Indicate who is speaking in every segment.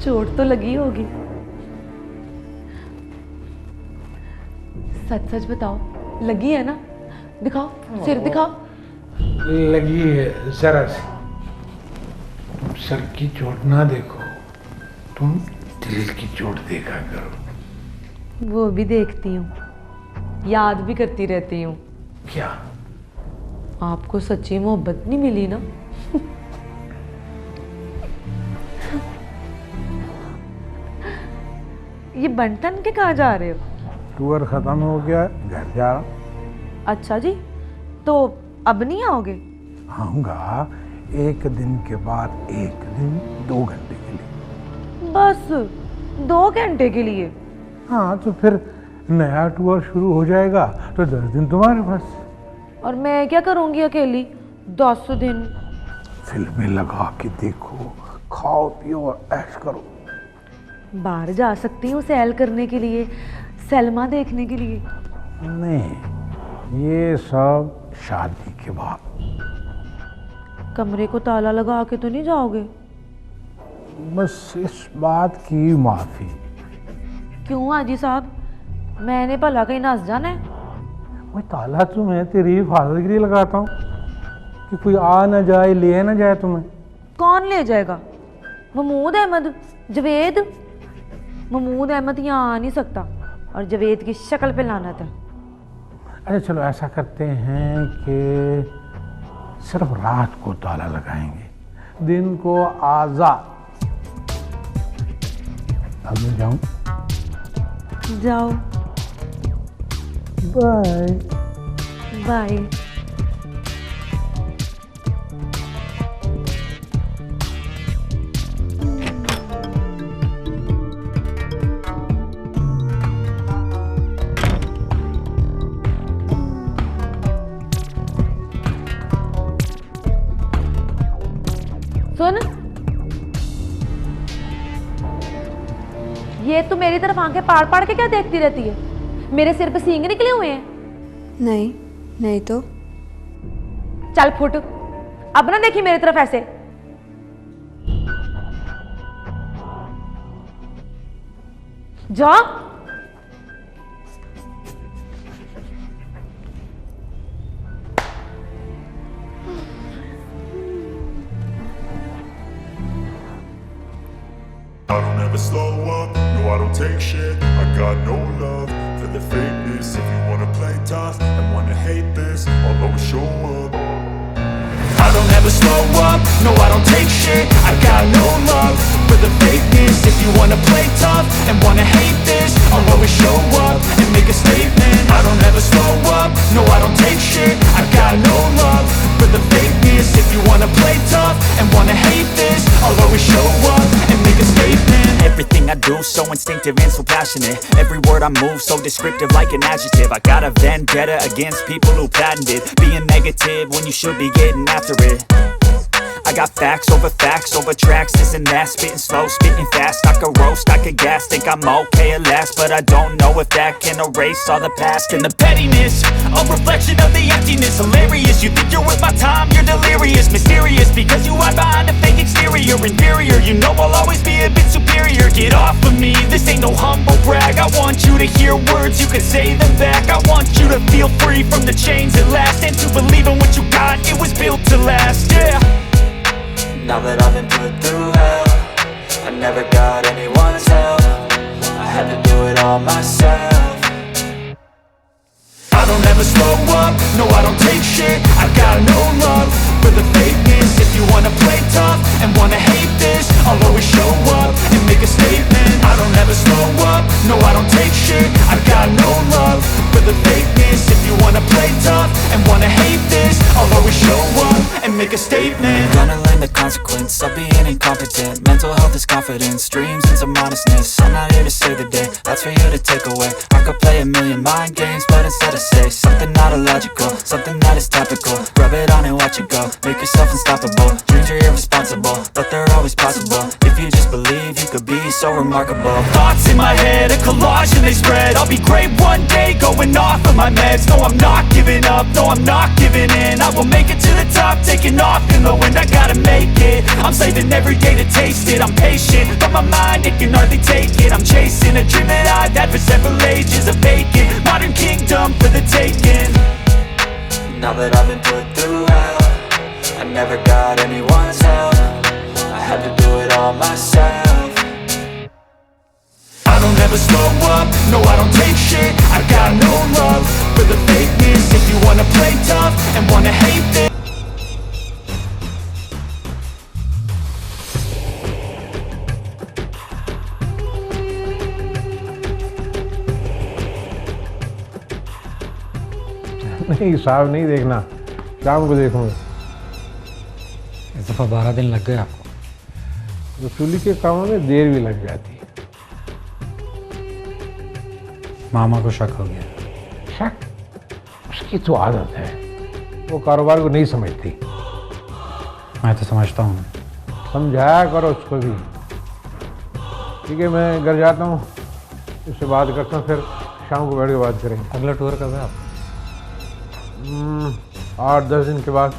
Speaker 1: चोट तो लगी होगी। सच सच बताओ, लगी है ना? दिखाओ, सिर दिखाओ।
Speaker 2: लगी है जरा सी। तुम सर की चोट ना देखो, तुम दिल की चोट देखा करो।
Speaker 1: वो भी देखती हूँ, याद भी करती रहती हूँ।
Speaker 2: क्या?
Speaker 1: आपको सच्ची मोहब्बत नहीं मिली ना? ये बंटन के कहाँ जा रहे हो?
Speaker 3: टूर खत्म हो गया, घर जा रहा।
Speaker 1: अच्छा जी, तो अब नहीं आओगे?
Speaker 3: आऊंगा एक दिन के बाद, एक दिन 2 घंटे के लिए।
Speaker 1: बस 2 घंटे के लिए?
Speaker 3: हाँ, तो फिर नया टूर शुरू हो जाएगा तो 10 दिन तुम्हारे पास।
Speaker 1: और मैं क्या करूंगी अकेली 10 दिन?
Speaker 3: फिल्में लगा के देखो, खाओ पियो और ऐश करो।
Speaker 1: बाहर जा सकती हूँ सैल करने के लिए, सलमा देखने के लिए।
Speaker 3: नहीं, ये सब शादी के बाद।
Speaker 1: कमरे को ताला लगा के तो नहीं जाओगे?
Speaker 3: बस इस बात की माफी।
Speaker 1: क्यों हाजी साहब, मैंने भला कहीं नस जाना है?
Speaker 3: मैं ताला तुम्हें तेरी हिफाजत के लिए लगाता हूँ कि कोई आ ना जाए, ले ना जाए तुम्हें।
Speaker 1: कौन ले जाएगा? महमूद अहमद, जवेद? महमूद अहमद यहाँ आ नहीं सकता और जवेद की शक्ल पे लाना था।
Speaker 3: अच्छा चलो ऐसा करते हैं कि सिर्फ रात को ताला लगाएंगे, दिन को आजाद। अब मैं जाऊं?
Speaker 1: जाओ।
Speaker 3: Bye
Speaker 1: bye. सुन, ये तू मेरी तरफ आंखें पाड़ पाड़ के क्या देखती रहती है? मेरे सिर पे सींग निकले हुए हैं?
Speaker 4: नहीं, नहीं तो।
Speaker 1: चल फुट, अब ना देखी मेरी तरफ ऐसे। जा।
Speaker 5: I don't ever slow up, no I don't take shit. I got no love for the fakeness. If you wanna play tough and wanna hate this, I'll always show up. I don't ever slow up, no I don't take shit. I got no love for the fakeness. If you wanna play tough and wanna hate this, I'll always show up and make a statement. I don't ever slow up, no I don't take shit. I got no love for the fakeness. If you wanna play tough and wanna hate this, I'll always show up and make a statement. Everything I do so instinctive and so passionate. Every word I move so descriptive like an adjective. I got a vendetta against people who patented being negative when you should be getting after it. I got facts over tracks, this and that. Spitting slow, spitting fast. I could roast, I could gas. Think I'm okay at last, but I don't know if that can erase all the past. And the pettiness, a reflection of the emptiness. Hilarious, you think you're worth my time, you're delirious. Mysterious, because you hide behind a fake exterior. Inferior, you know I'll always be a bit superior. Get off of me, this ain't no humble brag. I want you to hear words, you can say them back. I want you to feel free from the chains at last, and to believe in what you got, it was built to last, yeah. Now that I've been put through hell, I never got anyone's help. I had to do it all myself. I don't ever slow up, no I don't take shit. I got no love for the fakeness. If you wanna play tough and wanna hate this, I'll always show up and make a statement. I don't ever slow up, no I don't take shit. I got no love for the fakeness. If you wanna play tough and wanna hate this, I'll always show up and make a statement. Gonna learn the consequence of being incompetent. Mental health is confidence, dreams and some honestness. I'm not here to save the day, that's for you to take away. I could play a million mind games, but instead I say something not illogical, something that is topical. Rub it on and watch it go, make yourself unstoppable. Dreams are irresponsible, but they're always possible. If
Speaker 6: if you just believe you could be so remarkable. Thoughts in my head, a collage and they spread. I'll be great one day, going off of my meds. No, I'm not giving up, no, I'm not giving in. I will make it to the top, taking off in the wind. I gotta make it, I'm saving every day to taste it. I'm patient, but my mind, it can hardly take it. I'm chasing a dream that I've had for several ages. A vacant, modern kingdom for the taking. Now that I've been put through hell, I never got anyone's help. I had to do it all myself. I don't ever slow up, no I don't take shit. I got no love for the fakeness. If you wanna play tough and wanna hate this,
Speaker 3: नहीं साहब नहीं देखना, शाम को देखूंगा।
Speaker 7: इस दफ़ा 12 दिन लग गए आपको।
Speaker 3: वसूली के कामों में देर भी लग जाती है।
Speaker 7: मामा को शक हो गया।
Speaker 3: शक? उसकी तो आदत है, वो कारोबार को नहीं समझती।
Speaker 7: मैं तो समझता हूँ।
Speaker 3: समझाया करो उसको भी। ठीक है, मैं घर जाता हूँ, उससे बात करता हूँ, फिर शाम को बैठ के बात करेंगे।
Speaker 7: अगला टूर कब है आप?
Speaker 3: 8-10 दिन के बाद।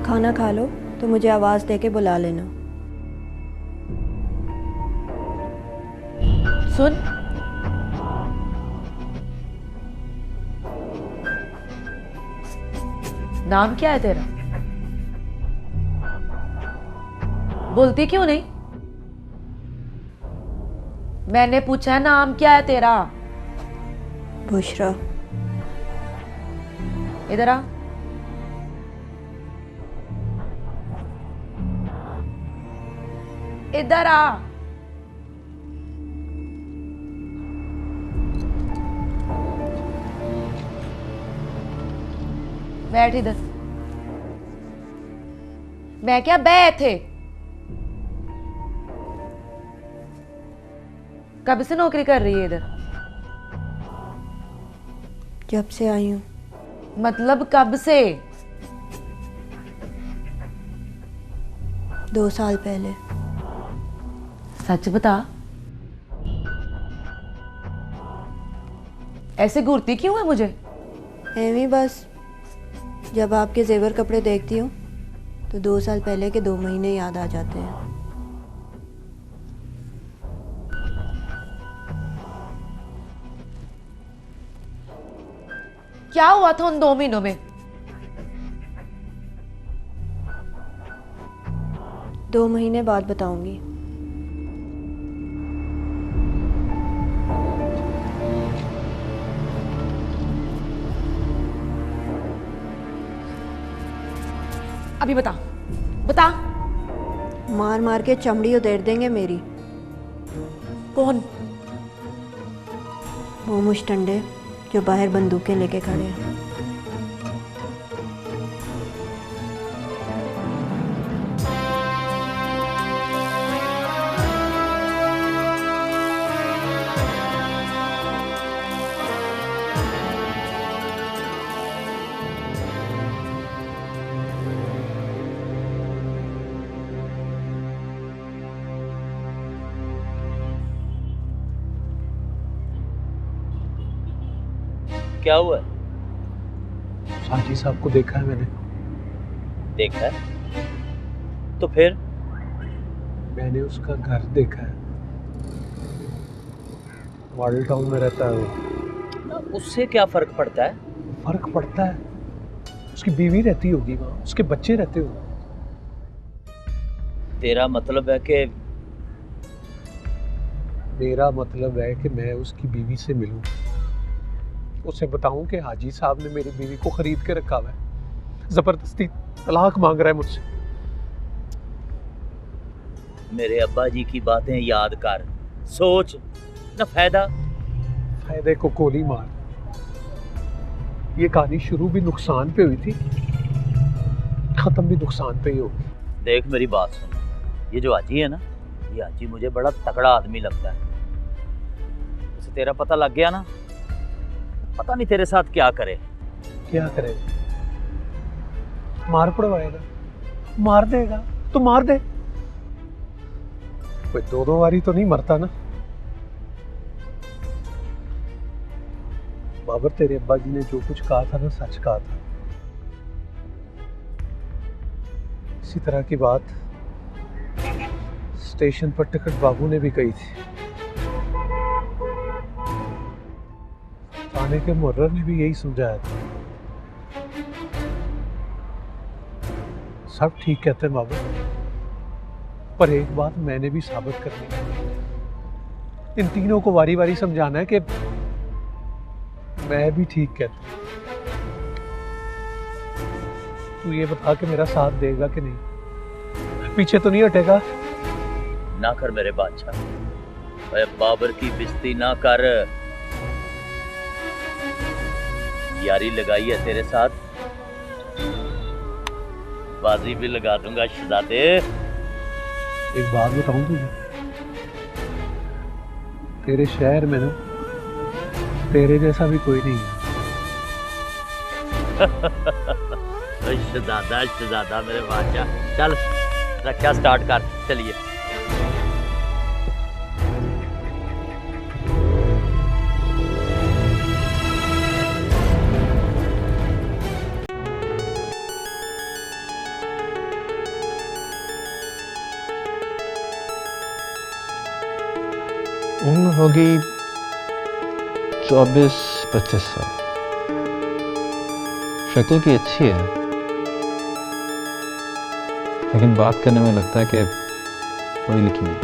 Speaker 4: खाना खा लो तो मुझे आवाज़ दे के बुला लेना।
Speaker 1: सुन, नाम क्या है तेरा? बोलती क्यों नहीं? मैंने पूछा नाम क्या है तेरा?
Speaker 4: बुशरा।
Speaker 1: इधर आ। इधर आ। बैठ इधर। मैं क्या बैठे? कब से नौकरी कर रही है इधर?
Speaker 4: जब से आई हूँ।
Speaker 1: मतलब कब से?
Speaker 4: 2 साल पहले।
Speaker 1: सच बता, ऐसे घूरती क्यों है मुझे?
Speaker 4: एवी बस, जब आपके जेवर कपड़े देखती हूँ तो 2 साल पहले के 2 महीने याद आ जाते हैं।
Speaker 1: क्या हुआ था उन 2 महीनों में?
Speaker 4: 2 महीने बाद बताऊंगी।
Speaker 1: अभी बता, बता।
Speaker 4: मार मार के चमड़ी उधेड़ देंगे मेरी।
Speaker 1: कौन?
Speaker 4: वो मुश्तंडे जो बाहर बंदूकें लेके खड़े हैं।
Speaker 8: क्या हुआ?
Speaker 3: साजी साहब को देखा है मैंने।
Speaker 8: देखा है तो फिर?
Speaker 3: मैंने उसका घर देखा है, मॉडल टाउन में रहता है वो।
Speaker 8: ना उससे क्या फर्क पड़ता है?
Speaker 3: फर्क पड़ता है, उसकी बीवी रहती होगी वहाँ, उसके बच्चे रहते होंगे।
Speaker 8: तेरा मतलब है कि?
Speaker 3: मेरा मतलब है कि मैं उसकी बीवी से मिलूं, उसे बताऊं कि हाजी साहब ने मेरी बीवी को खरीद के रखा हुआ है, जबरदस्ती तलाक मांग रहा है मुझसे।
Speaker 8: मेरे अब्बा जी की बातें याद कर, सोच, ना फायदा।
Speaker 3: फायदे को गोली मार। ये कहानी शुरू भी नुकसान पे हुई थी, खत्म भी नुकसान पे ही होगी।
Speaker 8: देख मेरी बात सुन, ये जो हाजी है ना, ये हाजी मुझे बड़ा तगड़ा आदमी लगता है। उसे तेरा पता लग गया ना, पता नहीं तेरे साथ क्या करे।
Speaker 3: क्या करेगा? मार पड़वाएगा, मार देगा तो मार दे, कोई दो बारी तो नहीं मरता ना। बाबर, तेरे अब्बा जी ने जो कुछ कहा था ना, सच कहा था। इसी तरह की बात स्टेशन पर टिकट बाबू ने भी कही थी, थाने के मुर्रर ने भी यही समझाया था। सब ठीक कहते हैं बाबू, पर एक बात मैंने भी साबित करनी है। इन तीनों को वारी वारी समझाना है कि मैं भी ठीक कहता हूं। तू ये बता कि मेरा साथ देगा कि नहीं, पीछे तो नहीं हटेगा?
Speaker 8: ना कर मेरे बादशाह, अरे बाबर की बिस्ती ना कर। यारी लगाई है तेरे साथ, बाजी भी लगा दूंगा शहजादे।
Speaker 3: एक बात बताऊं तुझे, तेरे शहर में ना तेरे जैसा भी कोई नहीं है।
Speaker 8: शहजादा शहजादा मेरे बादशाह, चल रक्षा स्टार्ट कर, चलिए।
Speaker 9: उम्र होगी 24-25 साल। शक्ल की अच्छी है, लेकिन बात करने में लगता है कि पढ़ी लिखी नहीं।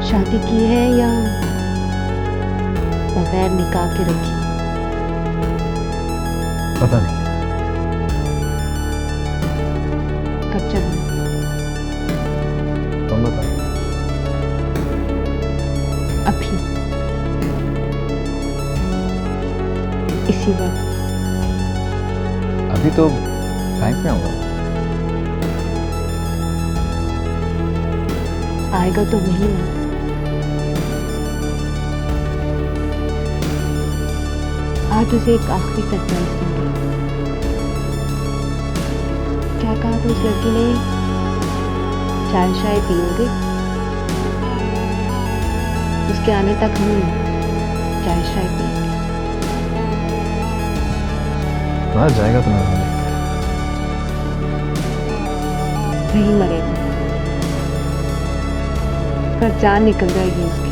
Speaker 4: शादी की है या बगैर निकाह के रखी?
Speaker 9: पता नहीं।
Speaker 4: कब चलना?
Speaker 9: तुम बताओ।
Speaker 4: अभी, इसी वक्त।
Speaker 9: अभी तो बैंक में आऊंगा।
Speaker 4: आएगा तो वही ना। आज उसे एक आखिरी सरप्राइज दूंगी। क्या कहा था उस लड़की ने? चाय शाय पियोगे? उसके आने तक हम चाय शाय पिएंगे।
Speaker 9: बाहर जाएगा तो मैं
Speaker 4: नहीं मरेगा, पर जान निकल जाएगी उसकी।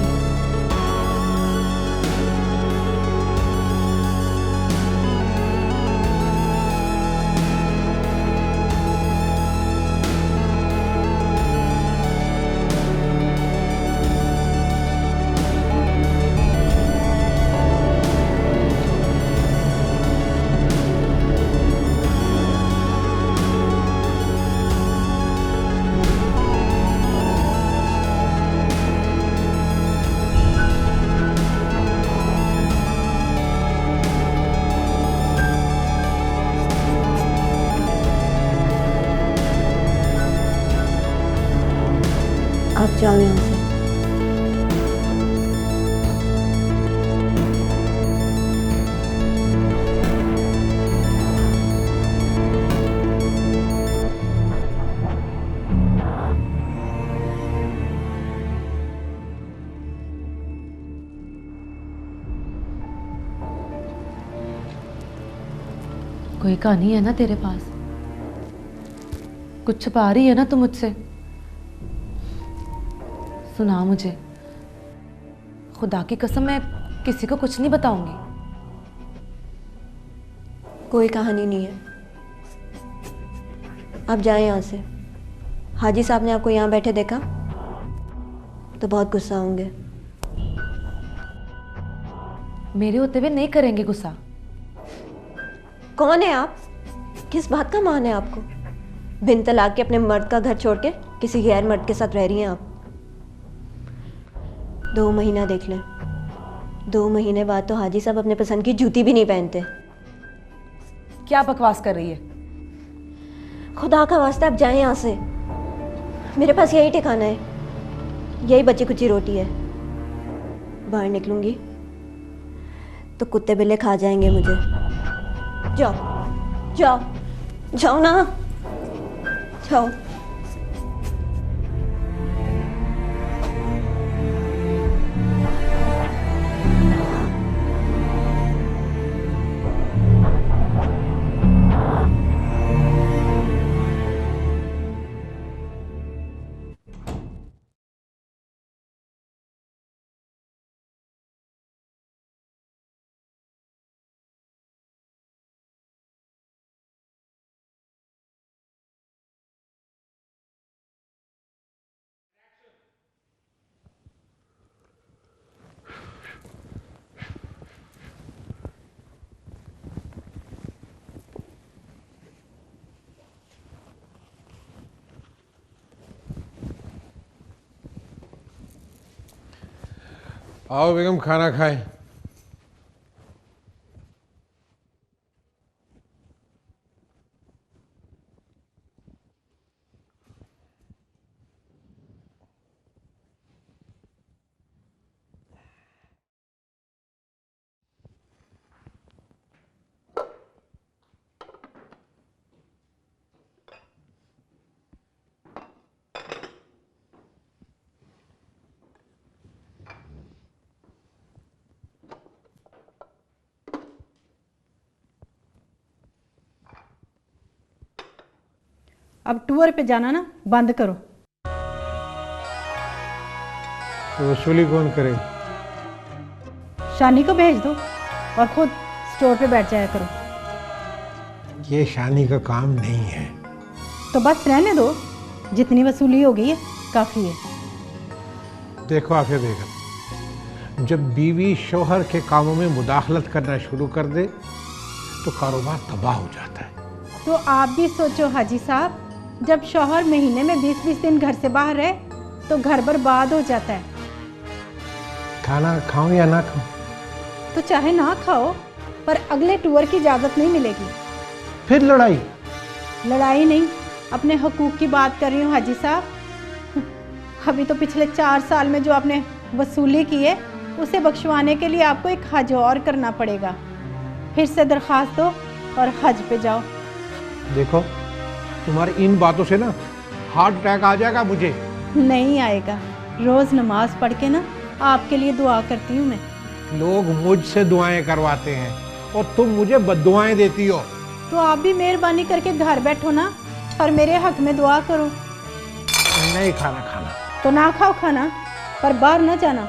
Speaker 4: आप जाओ यहाँ से।
Speaker 1: कोई कहानी है ना तेरे पास? कुछ छुपा रही है ना तू मुझसे? सुना मुझे। खुदा की कसम मैं किसी को कुछ नहीं बताऊंगी।
Speaker 4: कोई कहानी नहीं है, आप जाएं यहाँ से। हाजी साहब ने आपको यहाँ बैठे देखा तो बहुत गुस्सा होंगे।
Speaker 1: मेरे होते हुए नहीं करेंगे गुस्सा।
Speaker 4: कौन है आप? किस बात का मान है आपको? बिन तलाक के अपने मर्द का घर छोड़ के किसी गैर मर्द के साथ रह रही हैं आप। 2 महीना देख लें, 2 महीने बाद तो हाजी साहब अपने पसंद की जूती भी नहीं पहनते।
Speaker 1: क्या बकवास कर रही है?
Speaker 4: खुदा का वास्ता आप जाएं यहाँ से। मेरे पास यही ठिकाना है, यही बची कुची रोटी है। बाहर निकलूंगी तो कुत्ते बिल्ले खा जाएंगे मुझे। जाओ जाओ जाओ ना, जाओ।
Speaker 2: आओ बेगम, खाना खाएं।
Speaker 10: अब टूर पे जाना ना बंद करो।
Speaker 2: तो वसूली कौन करे?
Speaker 10: शानी को भेज दो और खुद स्टोर पे बैठ जाया करो।
Speaker 2: ये शानी का काम नहीं है।
Speaker 10: तो बस रहने दो, जितनी वसूली हो गई है काफ़ी है।
Speaker 2: देखो आफिया बेगम, जब बीवी शोहर के कामों में मुदाखलत करना शुरू कर दे तो कारोबार तबाह हो जाता है।
Speaker 10: तो आप भी सोचो हाजी साहब, जब शौहर महीने में 20-20 दिन घर से बाहर रहे तो घर बर्बाद हो जाता है।
Speaker 2: खाना खाऊं या ना खाऊं?
Speaker 10: तो चाहे ना खाओ, पर अगले टूर की इजाज़त नहीं मिलेगी।
Speaker 2: फिर लड़ाई?
Speaker 10: लड़ाई नहीं, अपने हकूक़ की बात कर रही हूँ हाजी साहब। अभी तो पिछले 4 साल में जो आपने वसूली की है उसे बख्शवाने के लिए आपको एक हज और करना पड़ेगा। फिर से दरख्वास्त दो और हज पे जाओ।
Speaker 2: देखो, तुम्हारी इन बातों से ना हार्ट अटैक आ जाएगा मुझे।
Speaker 10: नहीं आएगा, रोज़ नमाज पढ़ के ना आपके लिए दुआ करती हूँ मैं।
Speaker 2: लोग मुझसे दुआएं करवाते हैं और तुम मुझे बद्दुआएं देती हो।
Speaker 10: तो आप भी मेहरबानी करके घर बैठो ना और मेरे हक में दुआ करो।
Speaker 2: नहीं खाना खाना।
Speaker 10: तो ना खाओ खाना, पर बाहर ना जाना।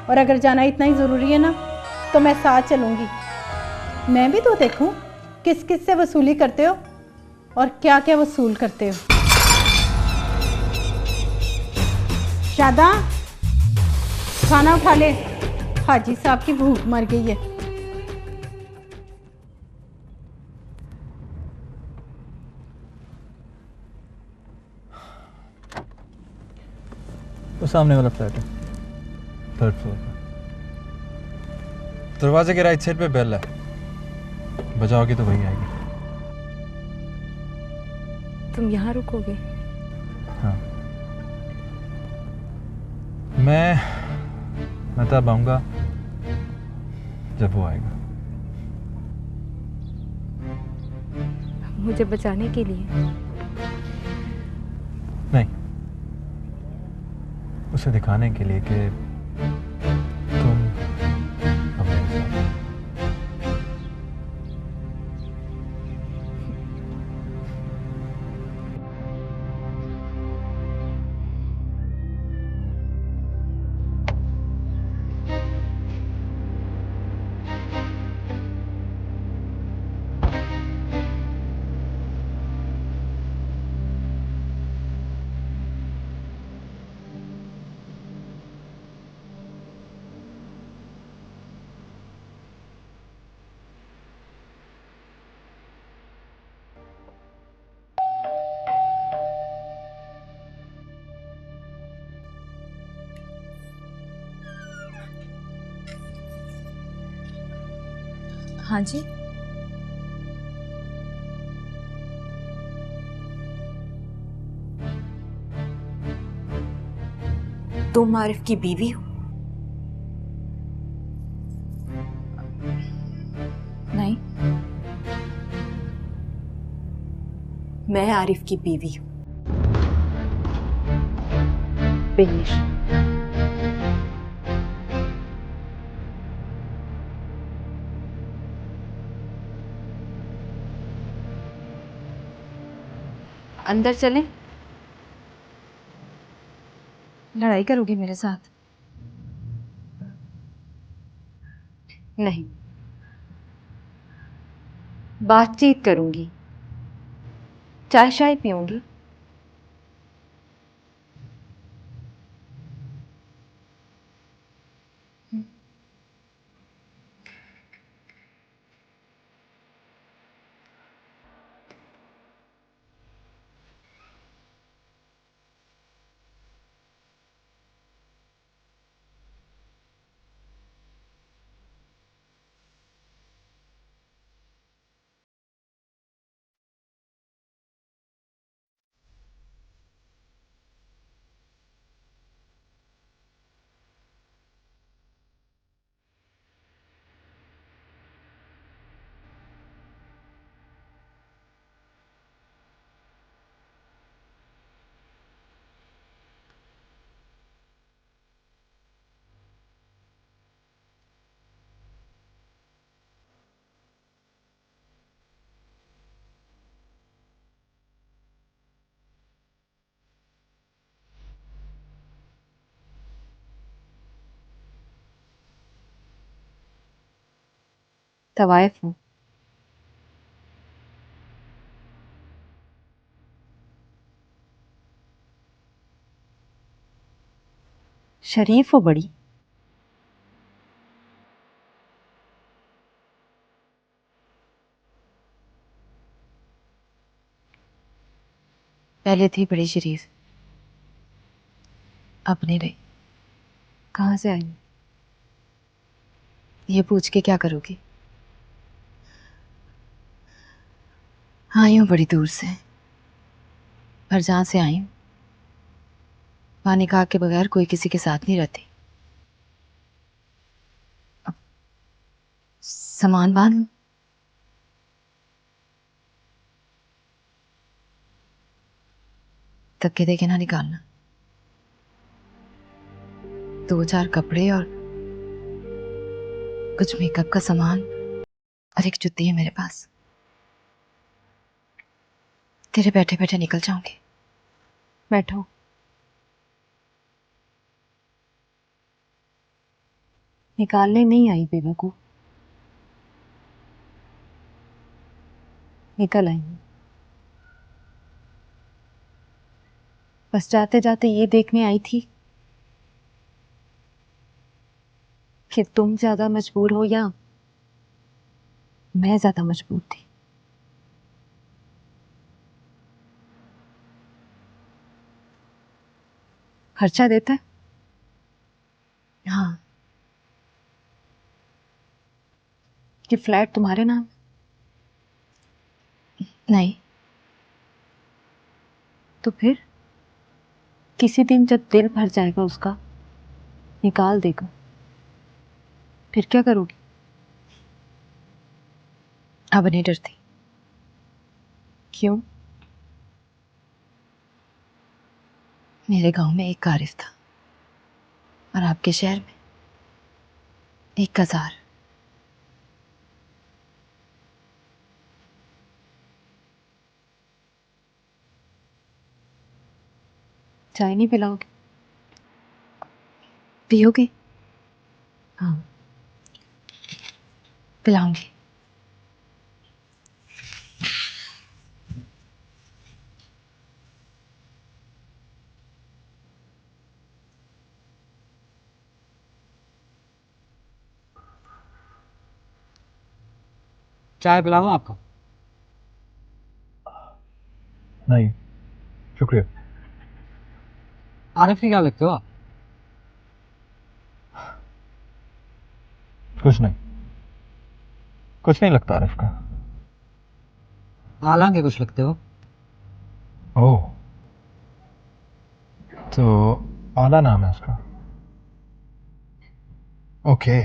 Speaker 10: और अगर जाना इतना ही ज़रूरी है ना तो मैं साथ चलूँगी। मैं भी तो देखूँ किस किस से वसूली करते हो और क्या क्या वसूल करते हो। शादा, खाना उठा ले, हाजी साहब की भूख मर गई है।
Speaker 9: वो सामने वाला फ्लैट है, 3rd फ्लोर पर। दरवाजे के राइट साइड पे बेल है, बजाओगे तो वही आएगी।
Speaker 1: तुम यहाँ रुकोगे?
Speaker 9: हाँ, मैं तब आऊँगा जब वो आएगा।
Speaker 1: मुझे बचाने के लिए?
Speaker 9: नहीं, उसे दिखाने के लिए कि तुम अब मेरे साथ हो।
Speaker 11: हाँ जी। तुम आरिफ की बीवी हो? नहीं, मैं आरिफ की बीवी हूं। फिनिश।
Speaker 1: अंदर चलें?
Speaker 11: लड़ाई करोगे मेरे साथ?
Speaker 1: नहीं, बातचीत करूंगी, चाय शाय पीऊंगी। तवाइफ हूँ। शरीफ हो बड़ी। पहले थी बड़ी शरीफ, अब नहीं रही। कहाँ से आई? ये पूछ के क्या करोगी? आई हूँ बड़ी दूर से, पर जहाँ से आई हूँ वहाँ निकाह के बगैर कोई किसी के साथ नहीं रहती। अब सामान बांध लूं? धक्के देके ना निकालना। 2-4 कपड़े और कुछ मेकअप का सामान और एक जुत्ती है मेरे पास। तेरे बैठे बैठे निकल जाऊंगी। बैठो। निकालने नहीं आई बेवकूफ, निकल आई। बस जाते जाते ये देखने आई थी कि तुम ज्यादा मजबूर हो या मैं ज्यादा मजबूर थी। खर्चा देता है? हाँ। कि फ्लैट तुम्हारे नाम? नहीं। तो फिर किसी दिन जब दिल भर जाएगा उसका, निकाल देगा, फिर क्या करोगी? अब नहीं डरती। क्यों? मेरे गांव में एक आरिफ था और आपके शहर में एक हजार। चाय नहीं पिलाओगे? पियोगे? हाँ, पिलाऊंगी।
Speaker 7: चाय पिलाऊं आपको?
Speaker 9: नहीं शुक्रिया।
Speaker 7: आरिफ की क्या लगते हो आप?
Speaker 9: कुछ नहीं। कुछ नहीं लगता आरिफ का।
Speaker 7: आला के कुछ लगते हो।
Speaker 9: ओह, तो आला नाम है उसका। ओके।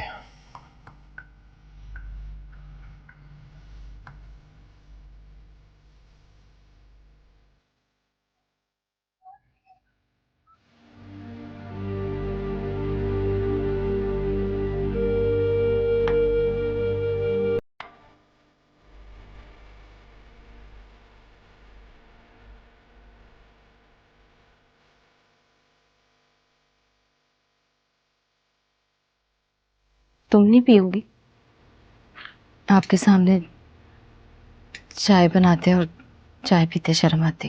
Speaker 11: तुम नहीं पियोगी? आपके सामने चाय बनाते और चाय पीते शर्म आती।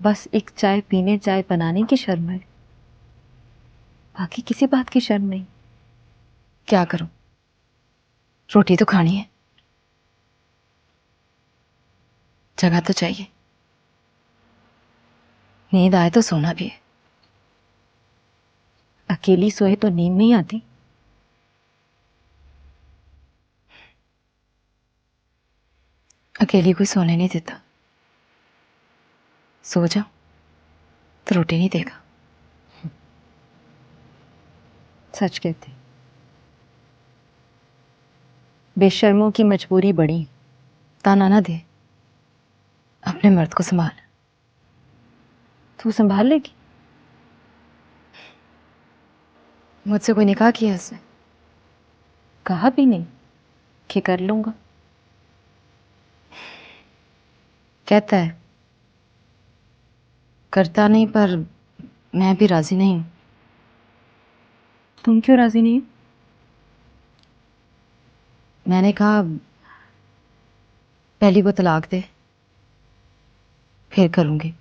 Speaker 11: बस एक चाय पीने चाय बनाने की शर्म है, बाकी किसी बात की शर्म नहीं। क्या करूं, रोटी तो खानी है, जगह तो चाहिए, नींद आए तो सोना भी है। अकेली सोए तो नींद नहीं आती। अकेली कोई सोने नहीं देता। सो जाओ तो रोटी नहीं देगा। सच कहते, बेशर्मों की मजबूरी बड़ी। ताना ना दे, अपने मर्द को संभाल। तू संभाल लेगी? मुझसे कोई निकाह किया उसने? कहा भी नहीं कि कर लूंगा। कहता है करता नहीं, पर मैं भी राजी नहीं हूं। तुम क्यों राजी नहीं हो? मैंने कहा पहली वो तलाक दे, फिर करूंगी।